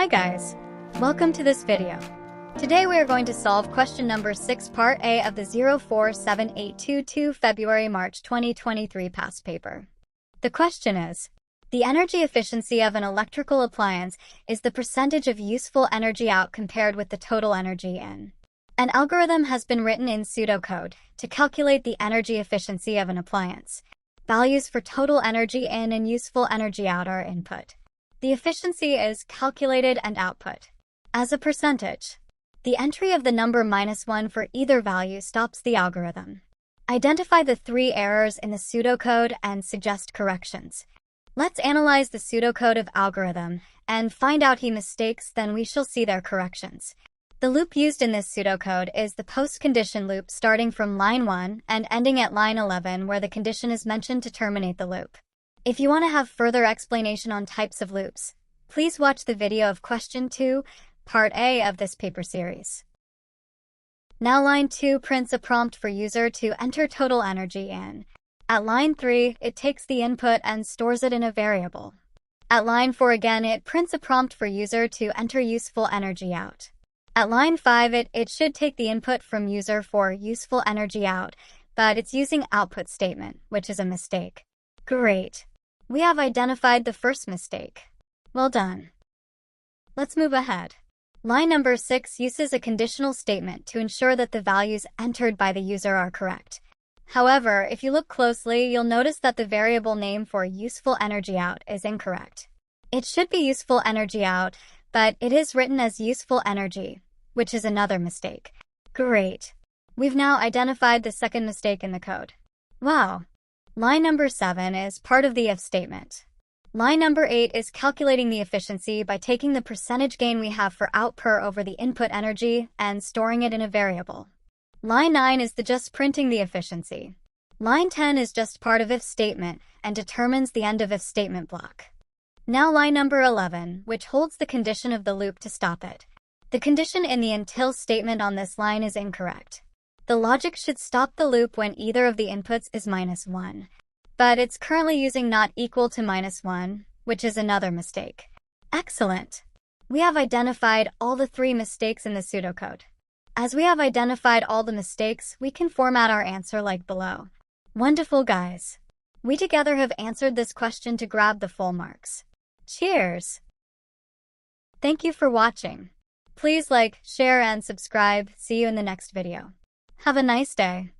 Hi guys, welcome to this video. Today we are going to solve question number 6 part A of the 047822 February-March 2023 past paper. The question is, the energy efficiency of an electrical appliance is the percentage of useful energy out compared with the total energy in. An algorithm has been written in pseudocode to calculate the energy efficiency of an appliance. Values for total energy in and useful energy out are input. The efficiency is calculated and output as a percentage. The entry of the number -1 for either value stops the algorithm. Identify the 3 errors in the pseudocode and suggest corrections. Let's analyze the pseudocode of algorithm and find out mistakes, then we shall see their corrections. The loop used in this pseudocode is the post-condition loop starting from line 1 and ending at line 11 where the condition is mentioned to terminate the loop. If you want to have further explanation on types of loops, please watch the video of question 2, part A of this paper series. Now line 2 prints a prompt for user to enter total energy in. At line 3, it takes the input and stores it in a variable. At line 4 again, it prints a prompt for user to enter useful energy out. At line 5, it should take the input from user for useful energy out, but it's using output statement, which is a mistake. Great. We have identified the first mistake. Well done. Let's move ahead. Line number 6 uses a conditional statement to ensure that the values entered by the user are correct. However, if you look closely, you'll notice that the variable name for useful energy out is incorrect. It should be useful energy out, but it is written as useful energy, which is another mistake. Great. We've now identified the second mistake in the code. Wow. Line number 7 is part of the if statement. Line number 8 is calculating the efficiency by taking the percentage gain we have for out per over the input energy and storing it in a variable. Line 9 is just printing the efficiency. Line 10 is just part of if statement and determines the end of if statement block. Now line number 11, which holds the condition of the loop to stop it. The condition in the until statement on this line is incorrect. The logic should stop the loop when either of the inputs is -1. But it's currently using not equal to -1, which is another mistake. Excellent! We have identified all the 3 mistakes in the pseudocode. As we have identified all the mistakes, we can format our answer like below. Wonderful, guys! We together have answered this question to grab the full marks. Cheers! Thank you for watching. Please like, share, and subscribe. See you in the next video. Have a nice day.